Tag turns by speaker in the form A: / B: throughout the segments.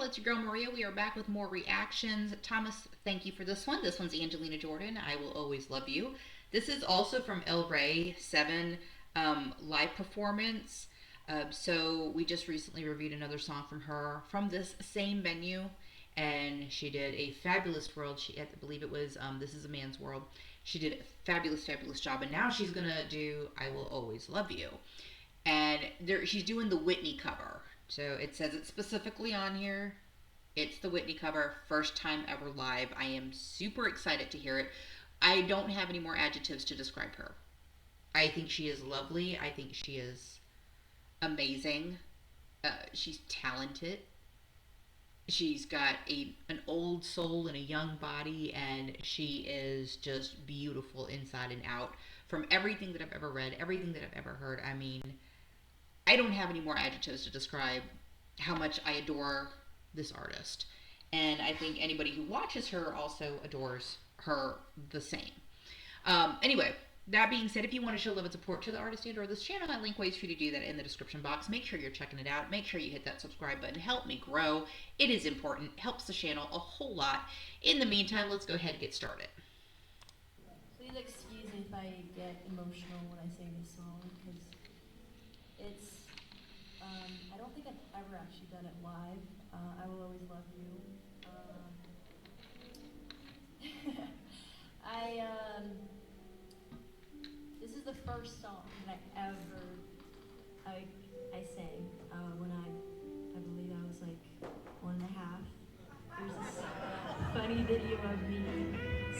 A: it's your girl Maria. We are back with more reactions. Thomas, thank you for this one. This one's Angelina Jordan. I will always love you. This is also from El Rey 7 live performance. So we just recently reviewed another song from her from this same venue, and she did a fabulous world. I believe it was This Is a Man's World. She did a fabulous, fabulous job, and now she's gonna do I Will Always Love You, and she's doing the Whitney cover. So it says it specifically on here. It's the Whitney cover, first time ever live. I am super excited to hear it. I don't have any more adjectives to describe her. I think she is lovely. I think she is amazing. She's talented. She's got an old soul and a young body, and she is just beautiful inside and out. From everything that I've ever read, everything that I've ever heard, I mean, I don't have any more adjectives to describe how much I adore this artist. And I think anybody who watches her also adores her the same. Anyway, that being said, if you want to show love and support to the artist and or this channel, I link ways for you to do that in the description box. Make sure you're checking it out. Make sure you hit that subscribe button. Help me grow. It is important. It helps the channel a whole lot. In the meantime, let's go ahead and get started.
B: Please excuse me if I get emotional when I sing this song, because it's, I don't think I've ever actually done it live. I Will Always Love You. This is the first song that I sang when I believe I was like 1.5. There's this funny video of me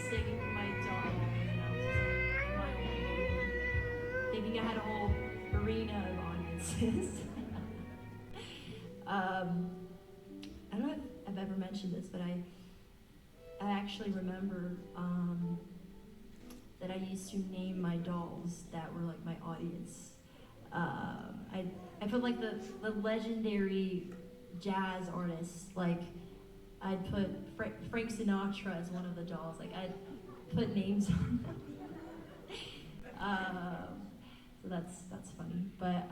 B: singing for my dog, and I was just like in my own room, thinking I had a whole arena of audiences. I don't know if I've ever mentioned this, but I actually remember that I used to name my dolls that were like my audience. I put like the legendary jazz artists, like I'd put Frank Sinatra as one of the dolls. Like I'd put names on them. So that's funny. But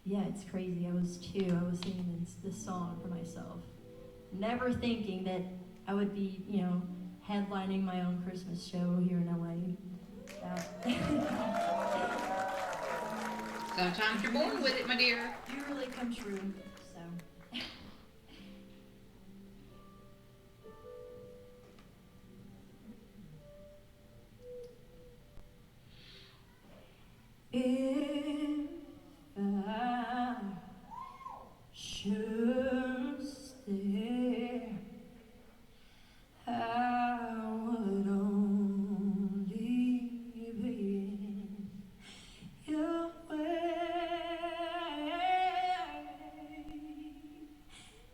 B: yeah, it's crazy. I was 2. I was singing this song for myself, never thinking that I would be, headlining my own Christmas show here in LA.
A: Sometimes you're born with it, my dear.
B: You really come true. So. If I should stay, I would only be in your way.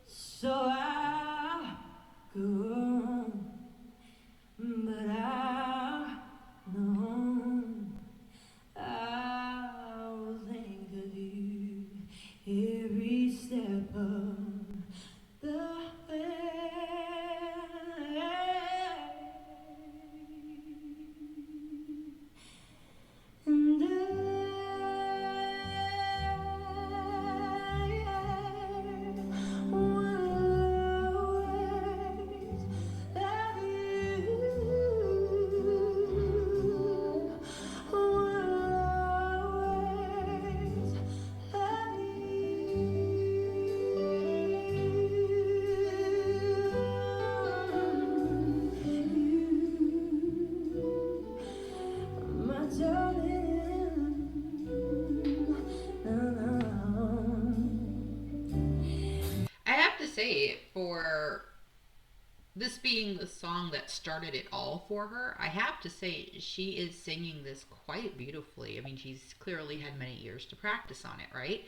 B: So I go, but I know I will think of you every step of the way. And
A: I have to say, for this being the song that started it all for her, I have to say she is singing this quite beautifully. I mean, she's clearly had many years to practice on it, right?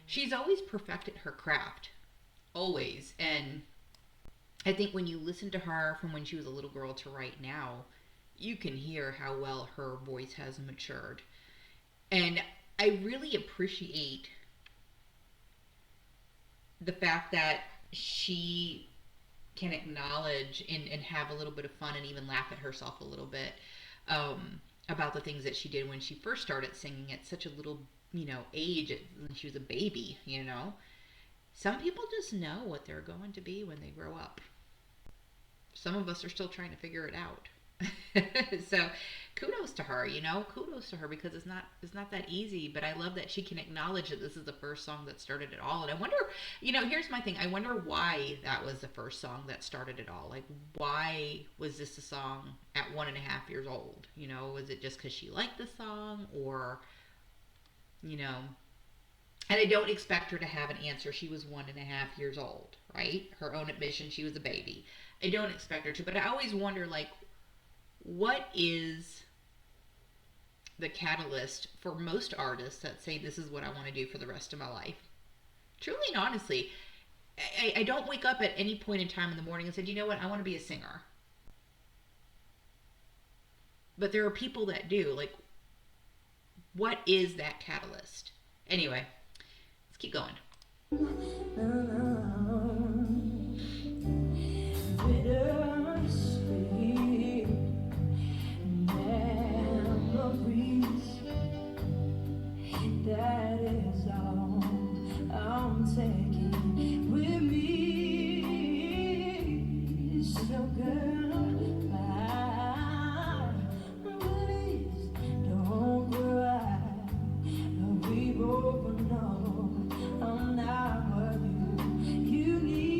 A: She's always perfected her craft, always. And I think when you listen to her from when she was a little girl to right now, you can hear how well her voice has matured. And I really appreciate the fact that she can acknowledge and have a little bit of fun and even laugh at herself a little bit about the things that she did when she first started singing at such a little, age, when she was a baby. Some people just know what they're going to be when they grow up. Some of us are still trying to figure it out. So kudos to her, kudos to her, because it's not that easy. But I love that she can acknowledge that this is the first song that started it all. And I wonder, here's my thing. I wonder why that was the first song that started it all. Like, why was this a song at 1.5 years old? Was it just because she liked the song, or you know and I don't expect her to have an answer. She was 1.5 years old, right? Her own admission, she was a baby. I don't expect her to, but I always wonder, like, what is the catalyst for most artists that say this is what I want to do for the rest of my life? Truly and honestly, I don't wake up at any point in time in the morning and say, you know what, I want to be a singer. But there are people that do. Like, what is that catalyst? Anyway, let's keep going.
B: That is all I'm taking with me. So girl, please don't cry. We both know I'm not what you need.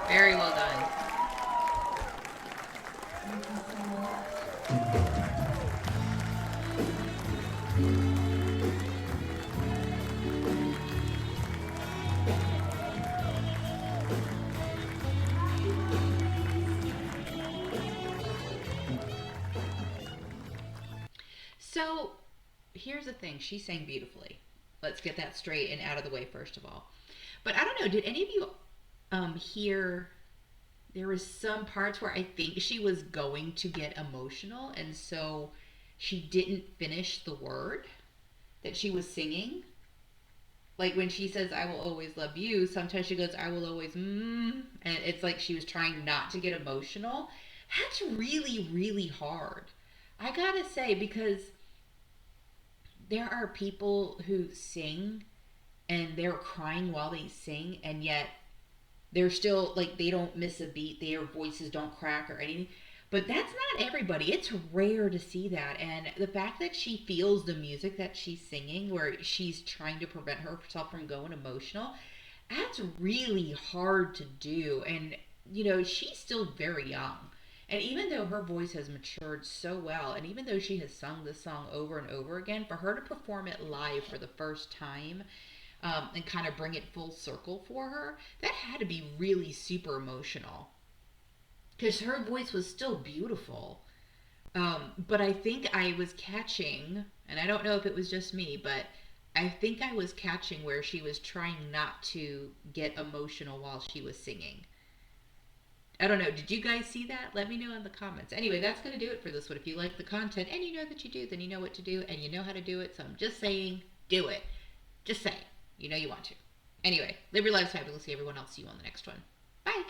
A: Very well done. So, here's the thing. She sang beautifully. Let's get that straight and out of the way first of all. But I don't know. Did any of you hear there was some parts where I think she was going to get emotional, and so she didn't finish the word that she was singing. Like when she says "I will always love you," sometimes she goes "I will always," and it's like she was trying not to get emotional. That's really really hard. I gotta say, because there are people who sing and they're crying while they sing, and yet they're still like they don't miss a beat, their voices don't crack or anything. But that's not everybody. It's rare to see that. And the fact that she feels the music that she's singing, where she's trying to prevent herself from going emotional, that's really hard to do. And, she's still very young. And even though her voice has matured so well, and even though she has sung this song over and over again, for her to perform it live for the first time, and kind of bring it full circle for her, that had to be really super emotional. Because her voice was still beautiful. But I think I was catching, and I don't know if it was just me, but I think I was catching where she was trying not to get emotional while she was singing. I don't know. Did you guys see that? Let me know in the comments. Anyway, that's going to do it for this one. If you like the content and you know that you do, then you know what to do and you know how to do it. So I'm just saying, do it. Just saying. You know you want to. Anyway, live your lives fabulous. See everyone else. See you on the next one. Bye.